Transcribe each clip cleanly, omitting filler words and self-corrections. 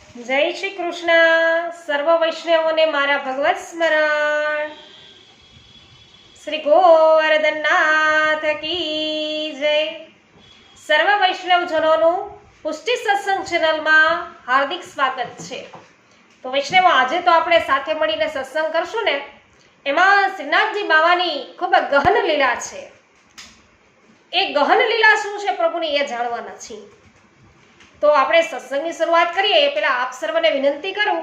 જય શ્રી કૃષ્ણ. સર્વ વૈષ્ણવોને મારા ભગવત સ્મરણ. શ્રી ગોવર્ધનનાથ કી જય. સર્વ વૈષ્ણવજનોનું પુષ્ટિ સત્સંગ ચેનલમાં હાર્દિક સ્વાગત છે. તો વૈષ્ણવો, આજે તો આપણે સાથે મળીને સત્સંગ કરશું ને. એમાં શ્રીનાથજી બાવાની ખૂબ ગહન લીલા છે. એ ગહન લીલા શું છે પ્રભુની, એ જાણવાના છીએ. તો આપણે સત્સંગની શરૂઆત કરીએ એ પહેલા આપ સર્વને વિનંતી કરું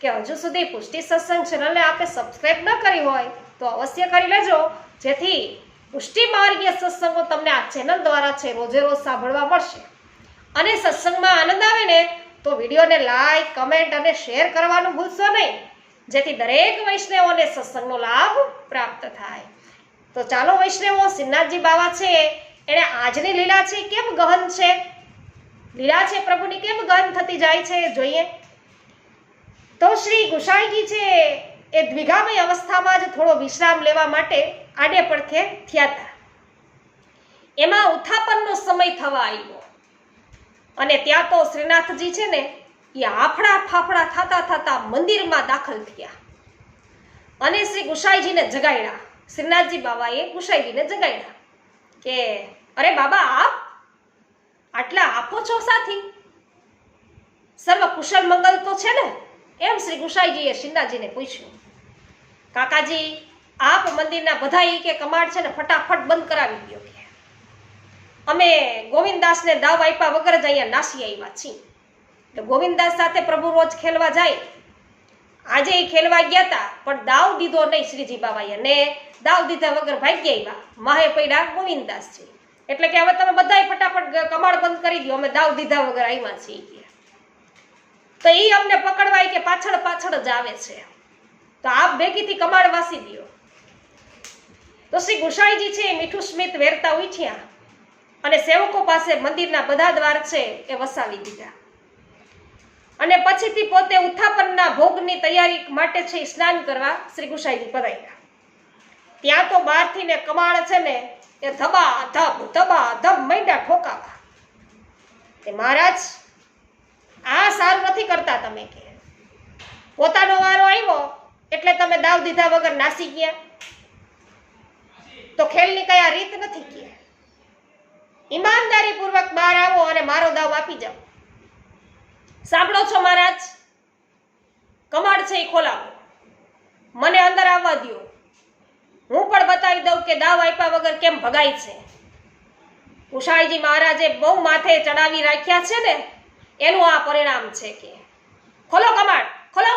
કે હજુ સુધી પુષ્ટિ સત્સંગ ચેનલને આપણે સબસ્ક્રાઇબ ન કરી હોય તો અવશ્ય કરી લેજો, જેથી પુષ્ટિ માર્ગીય સત્સંગો તમને આ ચેનલ દ્વારા છે રોજે રોજ સાંભળવા મળશે. અને સત્સંગમાં આનંદ આવે ને તો વિડીયોને લાઈક, કમેન્ટ અને શેર કરવાનું ભૂલશો નહીં, જેથી દરેક વૈષ્ણવોને સત્સંગનો લાભ પ્રાપ્ત થાય. તો ચાલો વૈષ્ણવો, શ્રીનાથજી બાવા છે એને આજની લીલા છે કેમ ગહન છે, લીલા છે પ્રભુની કેમ ગહન થતી જાય છે જોઈએ. તો શ્રી ગુસાઈજી છે એ દ્વિગામય અવસ્થામાં જ થોડો વિશ્રામ લેવા માટે આડે પડખે થયા હતા. એમાં ઉત્થાપનનો સમય થવા આવ્યો અને ત્યાં તો શ્રીનાથજી છે ને એ હાફડા ફાફડા થતા થતા મંદિરમાં દાખલ થયા અને શ્રી ગુસાઈજીને જગાડ્યા. શ્રીનાથજી બાવાએ ગુસાઈજીને જગાડ્યા કે અરે બાબા, આપ આટલા આપો છો સાથી, સર્વ કુશલ મંગલ તો છે ને? એમ શ્રી ગુસાઈજીએ શ્રીનાથજીને પૂછ્યું. કાકાજી, આપ મંદિરના બધા કે કમાડ છે ને ફટાફટ બંધ કરાવી દો કે અમે ગોવિંદદાસને દાવ આપ્યા વગર જ અહીંયા નાસી આવ્યા છીએ. એટલે ગોવિંદદાસ સાથે પ્રભુ રોજ ખેલવા જાય. આજે એ ખેલવા ગયા હતા પણ દાવ દીધો નહીં શ્રીજી બાબાએ, ને દાવ દીધા વગર ભાગ્ય આવ્યા. માહે પડ્યા ગોવિંદદાસજી. એટલે કે હવે તમે બધાય ફટાફટ કમાડ બંધ કરી દો, અમે દાવ દીધા વગર આવ્યા છીએ. તો એ અમને પકડવાય કે પાછળ પાછળ જ આવે છે, તો આપ ભેગીથી કમાડ વાસી દો. તો શ્રી ગુસાઈજી છે મીઠું સ્મિત વેરતા ઉઠ્યા અને સેવકો પાસે મંદિરના બધા દ્વાર છે એ વસાવી દીધા. અને પછીથી પોતે ઉત્થાપનના ભોગની તૈયારી માટે છે સ્નાન કરવા શ્રી ગુસાઈજી પધાર્યા. ત્યાં તો બહારથી ને કમાડ છે ને એ ધબા ધબ મૈંડા ઠોકાવા. તે મહારાજ, આ સારું નથી કરતા તમે, કે પોતાનો વારો આવ્યો એટલે તમે દાવ દીધા વગર નાસી ગયા, તો ખેલની કઈ આ રીત નથી. કે ઈમાનદારી પૂર્વક બહાર આવો અને મારો દાવ આપી જાઓ. સાંભળો છો મહારાજ, કમાડ છે એ ખોલાવો, મને અંદર આવવા દો, હું પણ બતાવી દઉં કે દાવ આપ્યા વગર કેમ ભગાય છે. ગુસાઈજી મહારાજે બહુ માથે ચડાવી રાખ્યા છે ને એનું આ પરિણામ છે. કે ખોલો કમાડ, ખોલો.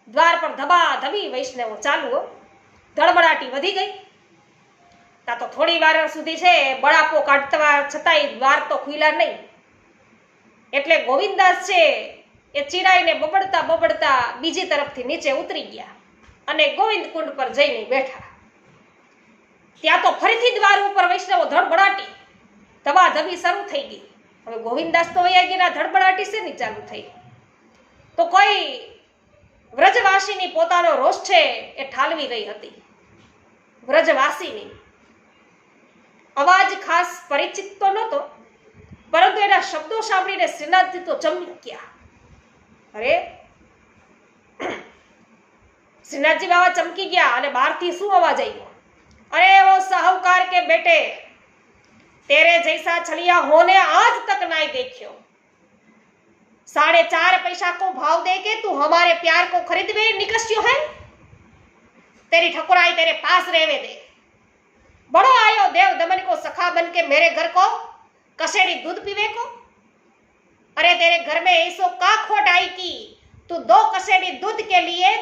દ્વાર પર ધબા ધબી વૈષ્ણવો ચાલુ. ધડબડાટી વધી ગઈ. ત્યાં તો થોડી વાર સુધી છે બળાપો કાઢતા છતાંય દ્વાર તો ખુલ્યા નહીં. એટલે ગોવિંદદાસ છે એ ચીડાઈને બબડતા બબડતા બીજી તરફથી નીચે ઉતરી ગયા અને ગોવિંદ કુંડ પર જઈને બેઠા. ત્યાં તો ફરીથી દ્વાર ઉપર વૈષ્ણવો ધડબડાટી ધબાધબી શરૂ થઈ ગઈ. હવે ગોવિંદદાસ તો વૈયા ગયા, ધડબડાટી શેની ચાલુ થઈ? તો કોઈ વ્રજવાસીની પોતાનો રોષ છે એ ઠાલવી રહી હતી. વ્રજવાસીની અવાજ ખાસ પરિચિત તો નહોતો, પરંતુ એના શબ્દો સાંભળીને શ્રીનાથજી તો ચમક્યા. અરે, श्रीनाथजी बाबा चमकी गया અને બહારથી શું અવાજ આવ્યો? અરે વો સાહુકાર કે બેटे, तेरे जैसा छलिया होने आज तक नहीं देखियो. 4.5 पैसा को भाव दे के तू हमारे प्यार को खरीद में निकस्यो है. तेरी ठकुराई तेरे पास रहने दे. बड़ो आयो देव दमन को सखा बन के मेरे घर को कसेड़ी दूध पीवे को. अरे तेरे घर में ऐसो का खोट आई की तू 2 कसेड़ी दूध के लिए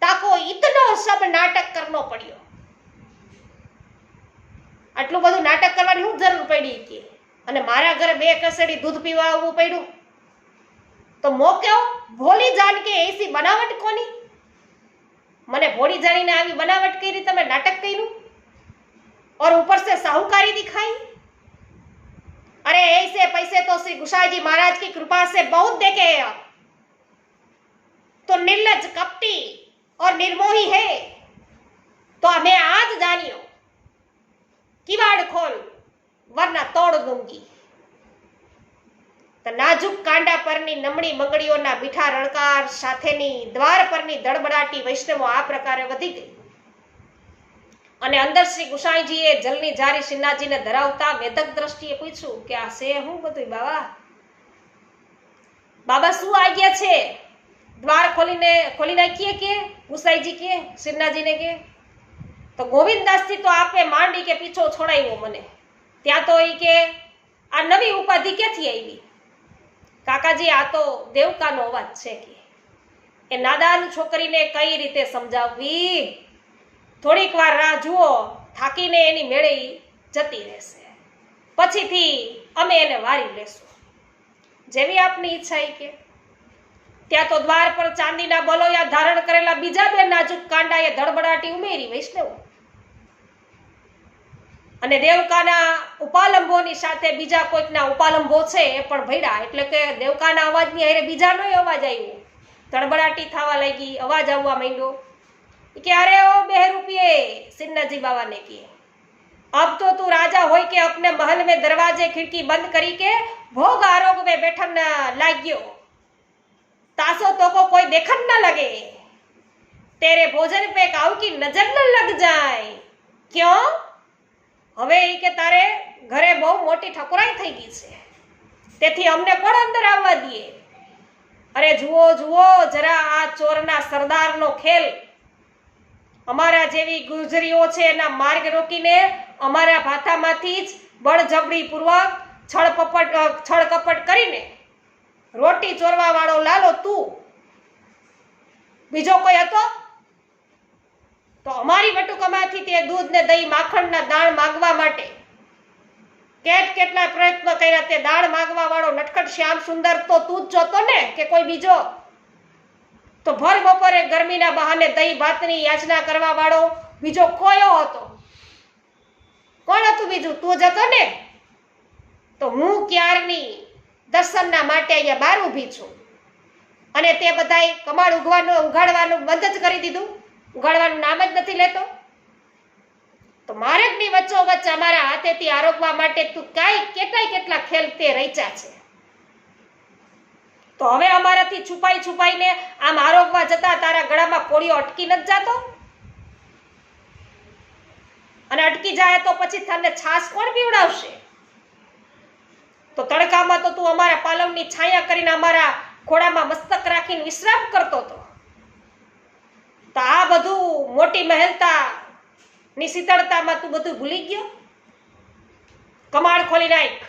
ताको इतनो सब नाटक करनो પડ્યો. આટલું બધું નાટક કરવાની શું જરૂર પડી? કે અને મારા ઘરે 2 કસેડી દૂધ પીવા આવવું પડ્યું? તો મોક્યો ભોલી જાન કે એસી બનાવટ કોની? મને ભોળી જાણીને આવી બનાવટ કરી, તમે નાટક કર્યું और ऊपर से साहूकारी दिखाई. अरे ऐसे पैसे तो श्री गुसाईजी महाराज की कृपा से बहुत देखे हैं आप. तो निर्लज, कपटी और निर्मोही है तो हमें आज जानियो. किवाड़ खोल वरना तोड़ दूंगी. તો નાજુક કાંડા પરની નમણી બંગડીઓના મીઠા રણકાર સાથેની દ્વાર પરની ધડબડાટી વૈષ્ણવો આ પ્રકારે વધી ગઈ અને અંદર શ્રી ગુસાઈજીએ જલની જારી શ્રીનાથજીને ધરાવતા વેદક દ્રષ્ટિએ પૂછ્યું કે આ છે હું બધું બાબા શું આજ્ઞા છે? દ્વાર ખોલી નાખીએ કે ગુસાઈજી કે શ્રીનાથજીને કે? તો ગોવિંદદાસથી તો આપે માંડી કે પીછો છોડાવ્યો મને. ત્યાં તો એ કે આ નવી ઉપાધિ ક્યાંથી આવી? કાકાજી આ તો દેવકાનો અવાજ છે કે એ નાદાન છોકરીને કઈ રીતે સમજાવવી? થોડીક વાર રાહ જુઓ, થાકીને એની મેળે જતી રહેશે, પછીથી અમે એને વારી લેશું, જેવી આપની ઈચ્છા. કે ત્યાં તો દ્વાર પર ચાંદીના બલોયા ધારણ કરેલા બીજા બે નાજુક કાંડાએ ધડબડાટી ઉમેરી વૈષ્ણવો અને દેવકાના ઉપાલંબોની સાથે બીજા કોઈકના ઉપાલંબો છે એ પણ ભયડા. એટલે કે દેવકાના અવાજની હારે બીજાનો અવાજ આવ્યો, ધડબડાટી થવા લાગી, અવાજ આવવા માંડ્યો કે અરે ઓ બहरूपिये सिन्नाजी बाबा ने की, अब तो तू राजा होय के अपने महल में दरवाजे खिड़की बंद करी के भोग आरोग में बैठन लाग्यो, तासो तो को कोई देखन न लगे, तेरे भोजन पे काऊ की नजर न लग जाए. क्यों? હવે એ કે તારે ઘરે બહુ મોટી ઠકરાઈ થઈ ગઈ છે, તેથી અમને કોણ અંદર આવવા દે? અરે જુઓ જુઓ જરા આ ચોરના સરદારનો ખેલ. અમારા જેવી ગુજરીઓ છે એના માર્ગ રોકીને અમારા ભાથામાંથી જ બળજબડી પૂર્વક છળ કપટ કરીને રોટી ચોરવા વાળો લાલો તું, બીજો કોઈ હતો? તો અમારી વટુકમાંથી તે દૂધ ને દહીં માખણના દાણ માગવા માટે કેટલા પ્રયત્નો કર્યા. તે દાણ માગવા વાળો નટખટ શ્યામ સુંદર તો તું જ જોતો ને કે કોઈ બીજો? તો ભર બપોરે ગરમીના બહાને દહીં ભાતની યાચના કરવા વાળો બીજો કોયો હતો? કોણ હતું બીજું? તું જ હતો ને? તો હું ક્યારની દર્શનના માટે અહીંયા બહાર ઊભી છું અને તે બધાય કમાડ ઉગાડવાનું બંધ જ કરી દીધું, ઉગાડવાનું નામ જ નથી લેતો. તો માર્ગની વચ્ચોવચ્ચ અમારા હાથેથી આરોગવા માટે તું કેટલા ખેલ તે રચ્યા છે. તો હવે અમારાથી છુપાઈને આમ આરોગવા જતા તારા ગળામાં કોળીઓ અટકી નથી જાતો? અને અટકી જાય તો પછી તને છાસ કોણ પીવડાવશે? તો તડકામાં તો તું અમારા પાલવની છાયા કરીને અમારા ખોળામાં મસ્તક રાખીને વિશ્રામ કરતો હતો. તો આ બધું મોટી મહેલતા ની શીતળતામાં તું બધું ભૂલી ગયો? કમાડ ખોલી નાખ,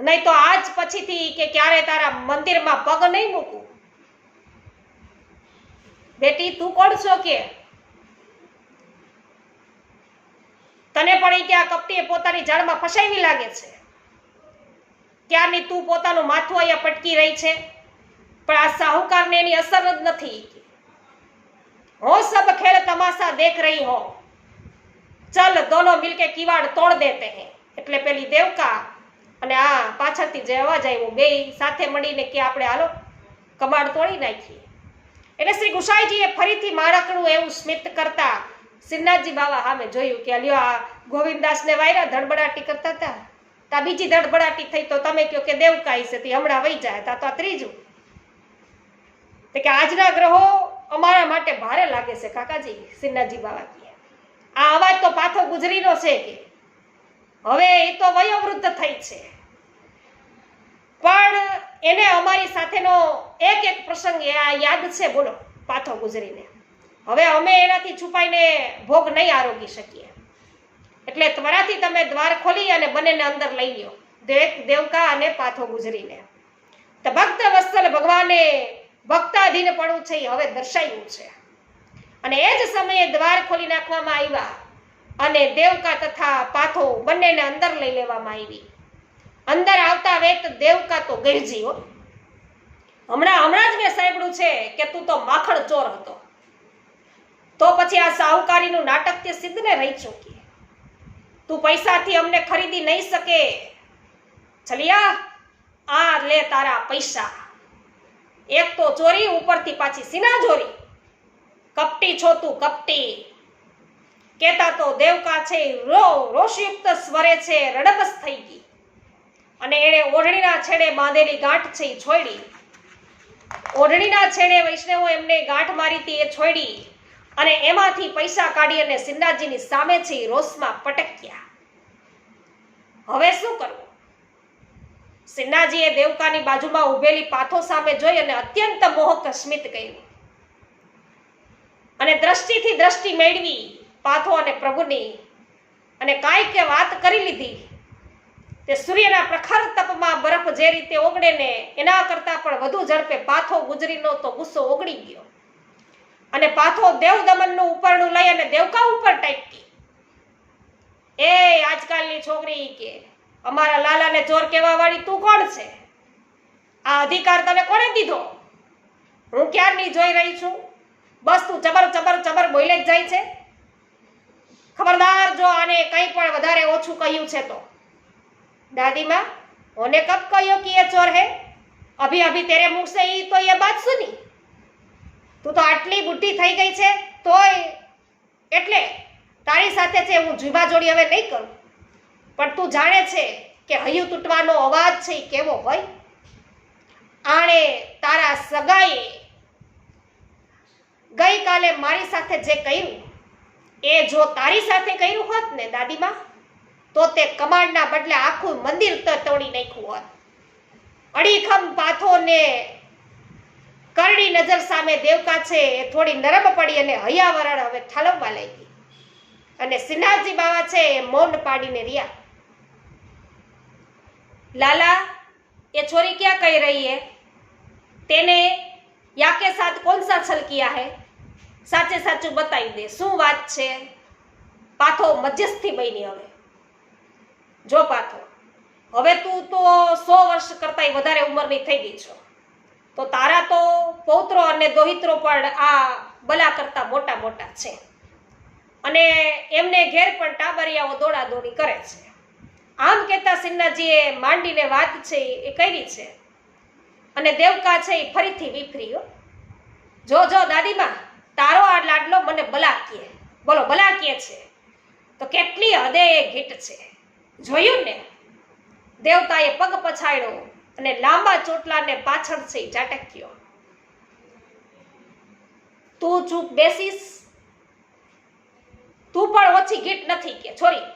નહીં તો આજ પછીથી કે ક્યારે તારા મંદિરમાં પગ નહીં મૂકું. બેટી તું કોણ છો કે? તને પણ કે આ કપટીએ પોતાની જાળમાં ફસાવી લાગે છે. ક્યારની તું પોતાનું માથું અહીંયા પટકી રહી છે, પણ આ સાહુકારને એની અસર જ નથી. हो सब खेल तमाशा देख रही हो, चल दोनों मिलके किवाड़ तोड़ देते हैं. એટલે પેલી દેવકા અને આ પાછળથી જે અવાજ આવ્યો બે સાથે મળીને કે આપણે હાલો કબાડ તોડી નાખીએ. એટલે શ્રી ગુસાઈજીએ ફરીથી માળકણું એવું સ્મિત કરતા શ્રીનાથજી બાવા સામે જોયું કે લ્યો આ ગોવિંદદાસને વાયરા ધડબડાટી કરતા હતા, તા બીજી ધડબડાટી થઈ તો તમે કહો કે દેવકા છે તે હમણાં વહી જાય, તા તો આ ત્રીજું. કે આજના ગ્રહો અમારા માટે ભારે લાગે છે કાકાજી. શ્રીનાથજી બાવા કહે આ અવાજ તો પાથો ગુજરીનો છે કે હવે એ તો વયોવૃદ્ધ થઈ છે, પણ એને અમારી સાથેનો એક પ્રસંગ યાદ છે. બોલો પાથો ગુજરીને હવે અમે એનાથી છુપાઈને ભોગ નહીં આરોગી શકીએ, એટલે ત્વરાથી તમે દ્વાર ખોલી અને બંનેને અંદર લઈ લ્યો, દેવકા અને પાથો ગુજરીને. તો ભક્ત વત્સલ ભગવાને ભક્તાધીનપણું છે એ હવે દર્શાવ્યું છે. અને એ જ સમયે દ્વાર ખોલી નાખવામાં આવ્યા અને દેવકા તથા પાથો બંનેને અંદર લઈ લેવામાં આવી. અંદર આવતા વેત દેવકા તો ગરજી હો, હમણાં જ મેં સાંભળ્યું છે કે તું તો માખણ ચોર હતો, તો પછી આ સાહુકારીનું નાટક તે સિદ્ધને રહી ચૂકી. તું પૈસાથી અમને ખરીદી નહીં શકે. ચલિયા આ લે તારા પૈસા, એક તો ચોરી ઉપરથી પાછી સીના ચોરી. કપટી છો તું કપટી. કેતા તો દેવકા છે રોષયુક્ત સ્વરે છે રડબસ થઈ ગઈ અને એણે ઓઢણીના છેડે બાંધેલી ગાંઠ છે એ છોડી. ઓઢણીના છેડે વૈષ્ણવો એમને ગાંઠ મારી હતી એ છોડી અને એમાંથી પૈસા કાઢી અને સિન્નાજીની સામે છે એ રોષમાં પટક્યા. હવે શું કરવું? સિન્નાજીએ દેવકાની બાજુમાં ઉભેલી પાથો સામે જોઈ અને અત્યંત મોહક સ્મિત કર્યું અને દ્રષ્ટિથી દ્રષ્ટિ મેળવી પાથો અને પ્રભુની અને કાંઈક વાત કરી લીધી. તે સૂર્યના પ્રખર તપમાં બરફ જે રીતે ઓગળે ને એના કરતાં પણ વધુ ઝડપે પાથો ગુજરીનો તો ગુસ્સો ઓગળી ગયો અને પાથો દેવદમનનું ઉપરણું લઈ અને દેવકા ઉપર ટાંકી. એ આજકાલની છોકરી કે અમારા લાલાને ચોર કહેવા વાળી તું કોણ છે? આ અધિકાર તને કોણે દીધો? હું ક્યારની જોઈ રહી છું, બસ તું ચબર ચબર ચબર બોલે જ જાય છે. ખબરદાર જો આને કંઈ પણ વધારે ઓછું કહ્યું છે તો. दादी माँ, उन्हें कब कहो कि ये चोर है? अभी अभी तेरे मुंह से ही तो ये बात सुनी. તું તો આટલી બુઢી થઈ ગઈ છે તોય એટલે તારી સાથે છે હું જીવા જોડી હવે નહીં કરું. પણ તું જાણે છે કે હૈયું તૂટવાનો અવાજ છે એ કેવો હોય? આણે તારા સગાએ ગઈકાલે મારી સાથે જે કર્યું એ જો તારી સાથે કર્યું હોત ને દાદીમાં, તો તે કમાડના બદલે આખું મંદિર તોડી નાખ્યું હોત. અડીખમ પાથોને કરડી નજર સામે દેવકા છે એ થોડી નરમ પડી અને હૈયાવરણ હવે ઠાલવવા લાગી અને સિન્હાજી બાવા છે એ મૌન પાડીને રહ્યા. लाला, ये छोरी क्या कह रही है? तेने या के साथ कौन सा छल किया है? साचे साचું બતાવી દે, શું વાત છે? પાથો મધ્યસ્થી બની. હવે જો પાથો, હવે તું તો 100 વર્ષ કરતા વધારે ઉંમરની થઈ ગઈ છો, તો તારા તો પૌત્રો અને દોહિત્રો પણ આ બલા કરતા મોટા મોટા છે અને એમને ઘેર પણ ટાબરિયાઓ દોડાદોડી કરે છે. આમ કહેતા સિન્હાજીએ માંડીને વાત છે એ કરી છે અને દેવકા છે એ ફરીથી વિફર્યો. જો જો દાદીમાં, તારો આ લાડલો મને બલા કહે, બોલો બલા કહે છે તો કેટલી હદે એ ગીટ છે. જોયું ને? દેવતાએ પગ પછાડ્યો અને લાંબા ચોટલાને પાછળ છે ઝાટક્યો. તું ચૂપ બેસીશ? તું પણ ઓછી ગીટ નથી કે છોરી?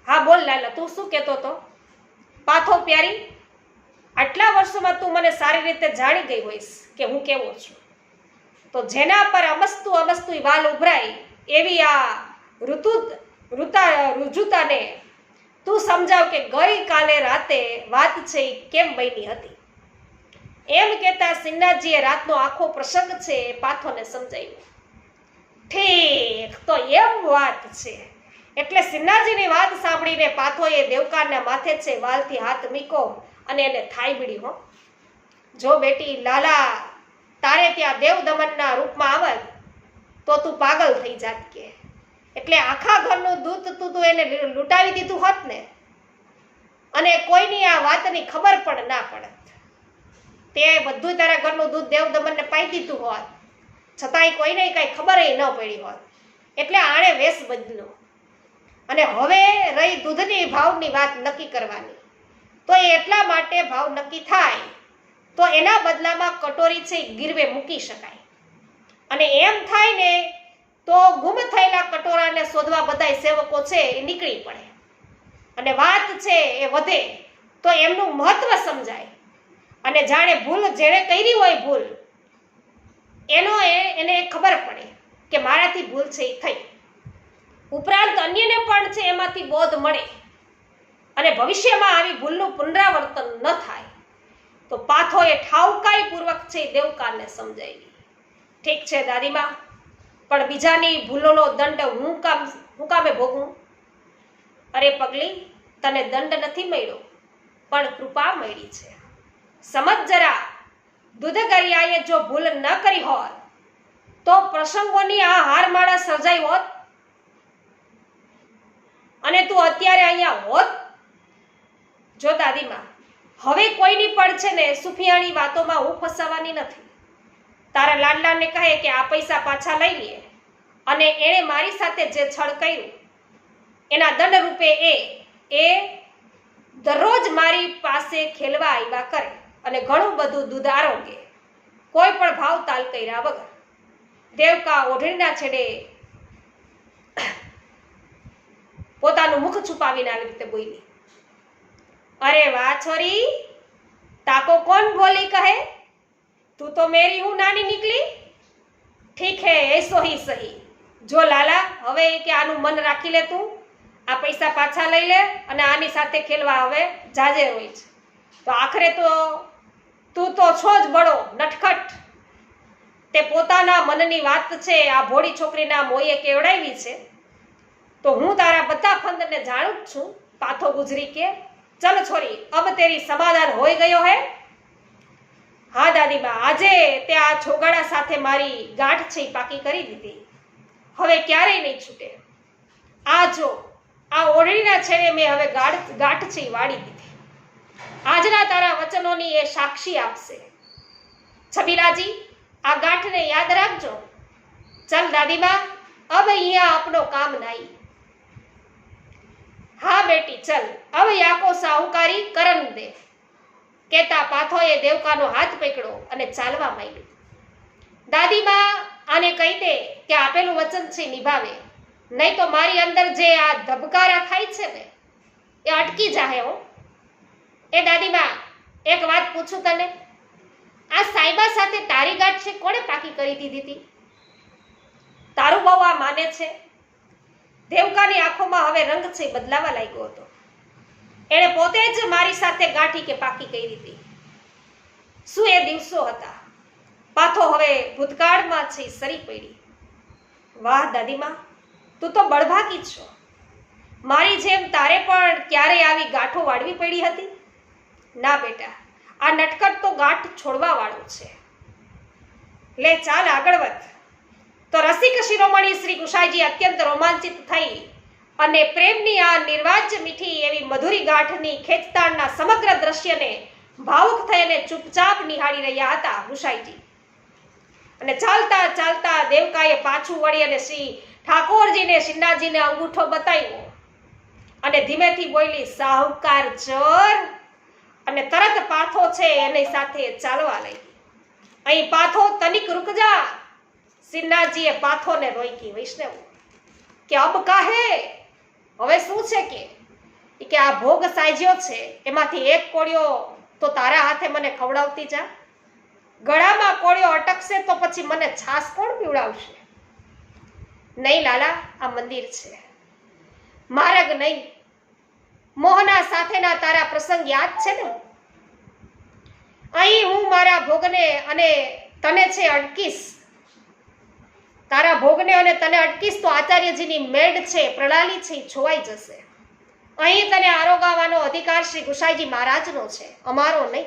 હા બોલ લાલા, તું શું કહેતો હતો? પાથો પ્યારી, આટલા વર્ષોમાં તું મને સારી રીતે જાણી ગઈ હોઈશ કે હું કેવો છું, તો જેના પર અમસ્તું વાલ ઉભરાય એવી આ રુજુતાને તું સમજાવ કે ગઈકાલે રાતે વાત છે એ કેમ બની હતી. એમ કહેતા સિન્હાજીએ રાતનો આખો પ્રસંગ છે એ પાથોને સમજાવ્યો. ઠીક, તો એમ વાત છે. એટલે સિન્હાજીની વાત સાંભળીને પાથોએ દેવકાના માથે છે વાલથી હાથ મૂક્યો અને એને થાઈ બીડી. જો બેટી, લાલા તારે ત્યાં દેવદમનના રૂપમાં આવત તો તું પાગલ થઈ જાત કે. એટલે આખા ઘરનું દૂધ તું એને લૂંટાવી દીધું હોત ને અને કોઈની આ વાતની ખબર પણ ના પડત. તે બધું તારા ઘરનું દૂધ દેવદમનને પાઈ દીધું હોત, છતાંય કોઈને કાંઈ ખબર ન પડી હોત. એટલે આણે વેશ બદલ્યો અને હવે રહી દૂધની ભાવની વાત નક્કી કરવાની, તો એટલા માટે ભાવ નક્કી થાય તો એના બદલામાં કટોરી છે ગીરવે મૂકી શકાય અને એમ થાય ને તો ગુમ થયેલા કટોરાને શોધવા બધાય સેવકો છે એ નીકળી પડે અને વાત છે એ વધે તો એમનું મહત્વ સમજાય અને જાણે ભૂલ જેણે કરી હોય ભૂલ એને ખબર પડે કે મારાથી ભૂલ છે એ થઈ. ઉપરાંત અન્યને પણ છે એમાંથી બોધ મળે અને ભવિષ્યમાં આવી ભૂલનું પુનરાવર્તન ન થાય. તો પાથોએ ઠાવકાઈ પૂર્વક છે દેવકાને સમજાવી. ઠીક છે દાદીમાં, પણ બીજાની ભૂલોનો દંડ હું કામે ભોગવું? અરે પગલી, તને દંડ નથી મળ્યો પણ કૃપા મળી છે. સમજ જરા, દૂધગરિયાએ જો ભૂલ ન કરી હોત તો પ્રસંગોની આ હારમાળા સર્જાઈ હોત અને તું અત્યારે અહીંયા હોત. જો દાદીમાં, હવે કોઈની પણ છે ને સુફિયાણી વાતોમાં હું ફસાવાની નથી. તારા લાડલાને કહે કે આ પૈસા પાછા લઈ લે અને એણે મારી સાથે જે છળ કર્યું એના દંડ રૂપે એ દરરોજ મારી પાસે ખેલવા આવ્યા કરે અને ઘણું બધું દૂધ આરોગે, કોઈ પણ ભાવ તાલ કર્યા વગર. દેવકા ઓઢણીના છેડે પોતાનું મુખ છુપાવીને આવી રીતે બોલી, અરે વાહ છોરી, તાકો કોણ બોલી કહે, તું તો મેરી હું નાની નીકળી. ઠીક હે એસો હી સહી. જો લાલા, હવે કે આનું મન રાખી લે, તું આ પૈસા પાછા લઈ લે અને આની સાથે ખેલવા હવે જાજે રોય છે. તો આખરે તો તું તો છો જ બળો નટખટ. તે પોતાના મનની વાત છે આ ભોળી છોકરીના મોયે કેવડાવી છે. તો હું તારા બધા ફંદને જાણું જ છું. પાથો ગુજરી કે, ચલ છોરી, અબ તેરી સમાધાન હોઈ ગયો હે. હા દાદીમા, આજે તે આ છોગાડા સાથે મારી ગાંઠ છે પાકી કરી દીધી. હવે ક્યારેય નહીં છૂટે. આ જો આ ઓઢણીના છેડે મેં હવે ગાંઠ છે વાળી દીધી. આજના તારા વચનોની એ સાક્ષી આપશે. છબીલાજી, આ ગાંઠને યાદ રાખજો. ચલ દાદીમા, અબ અહીંયા આપણો કામ નાઈ. હા બેટી ચલ, હવે યાકો સાહુકારી કરન દે. કેતા પાથોએ દેવકાનો હાથ પકડ્યો અને ચાલવા માંડ્યું. દાદીમા, આને કહી દે કે આપેલું વચન છે નિભાવે, નહીં તો મારી અંદર જે આ ધબકારા થાય છે ને એ અટકી જાહે હો. એ દાદીમા, એક વાત પૂછું તને, આ સાઈબા સાથે તારી ગાંઠ છે કોણે પાકી કરી દીધી હતી? તારું બહુ આ માને છે? દેવકાની આંખોમાં હવે રંગ છે બદલાવા લાગ્યો હતો. એણે પોતે જ મારી સાથે ગાંઠી કે પાકી કરી હતી. શું એ દિવસો હતા! પાથો હવે ભૂતકાળમાં છે સરી પડી. વાહ દાદીમા, તું તો બળભાગી છો. મારી જેમ તારે પણ ક્યારે આવી ગાંઠો વાળવી પડી હતી? ના બેટા, આ નટકટ તો ગાંઠ છોડવા વાળું છે. લે ચાલ આગળ વધ. તો રસિક શિરોમણી શ્રી ગુસાઈજી અત્યંત રોમાંચિત થઈ અને પ્રેમની આ નિર્વાજ્ય મીઠી એવી મધુરી ગાંઠની ખેંચતાણના સમગ્ર દ્રશ્યને ભાવુક થઈને ચૂપચાપ નિહાળી રહ્યા હતા ગુસાઈજી. અને ચાલતા ચાલતા દેવકાએ પાછું વળી અને શ્રી ઠાકોરજીને સિન્નાજીને અંગૂઠો બતાવ્યો અને ધીમેથી બોલી, સાહુકાર ચોર. અને તરત પાથો છે એની સાથે ચાલવા લાગી. અહીં પાથો તનિક રૂક જા. સિન્નાજીએ પાથોને રોકી. વૈષ્ણવ કે અબ કાહે, હવે શું છે કે આ ભોગ સાજ્યો છે એમાંથી એક કોળિયો તો તારા હાથે મને ખવડાવતી જા. ગળામાં કોળિયો અટકશે તો પછી મને છાસ કોણ પીવડાવશે? નહીં લાલા, આ મંદિર છે, માર્ગ નહીં. મોહના સાથેના તારા પ્રસંગ યાદ છે ને? અહીં હું મારા ભોગને અને તને છે અટકીશ. તારા ભોગને અને તને અટકીશ તો આચાર્યજીની મેડ છે, પ્રણાલી છે, છોવાઈ જશે. અહીં તને આરોગાવાનો અધિકાર શ્રી ગુસાઈજી મહારાજનો છે, અમારો નહીં.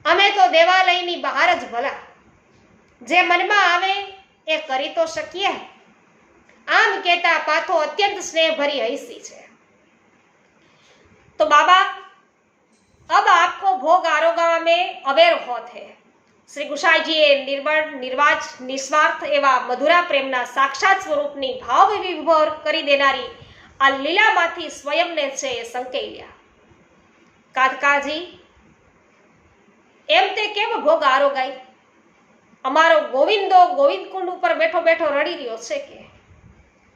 અમે તો દેવાલયની બહાર જ ભલા જે મનમાં આવે એ કરી તો શકીએ. આમ કહેતા પાથો અત્યંત સ્નેહભરી હસી છે. तो बाबा, अब आपको भोग आरोगा में अवेर होत है. श्री गुसाईजीए निर्मळ निर्वाज निस्वार्थ एवा मधुरा प्रेमना साक्षात स्वरूपनी भाव विभोर કરી દેનારી આ લીલામાંથી સ્વયંને છે એ સંકેલ્યા. કાતકાજી, એમ તે કેમ ભોગ આરોગાઈ? અમારો ગોવિંદો ગોવિંદ કુંડ ઉપર બેઠો બેઠો રડી રહ્યો છે કે?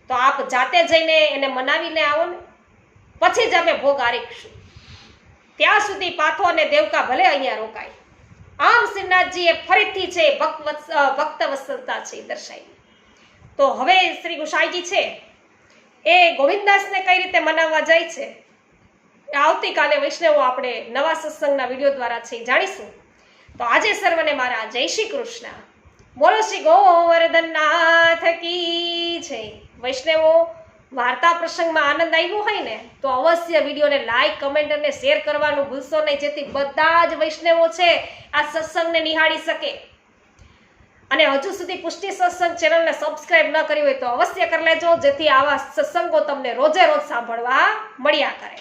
તો આપ જાતે જઈને એને મનાવીને આવો ને, પછી જ અમે ભોગ આરીશું. ત્યાં સુધી પાથો અને દેવકા ભલે અહીંયા રોકાય. આમ શ્રીનાથજીએ ફરીથી છે ભક્ત વત્સલતા છે દર્શાવી. તો હવે શ્રી ગુસાઈજી છે એ ગોવિંદદાસને કઈ રીતે મનાવવા જાય છે આવતીકાલે વૈષ્ણવો આપણે નવા સત્સંગના વિડીયો દ્વારા છે જાણીશું. તો આજે સર્વને મારા જય શ્રી કૃષ્ણ. બોલો શ્રી ગોવર્ધનનાથ કી જય. વૈષ્ણવો, વાર્તા પ્રસંગમાં આનંદ આવ્યો હોય ને તો અવશ્ય વિડીયોને લાઈક, કમેન્ટ અને શેર કરવાનું ભૂલશો નહીં, જેથી બધા જ વૈષ્ણવો છે આ સત્સંગને નિહાળી શકે. અને હજુ સુધી પુષ્ટિ સત્સંગ ચેનલને સબસ્ક્રાઇબ ન કરી હોય તો અવશ્ય કરી લેજો, જેથી આવા સત્સંગો તમને રોજે રોજ સાંભળવા મળ્યા કરે.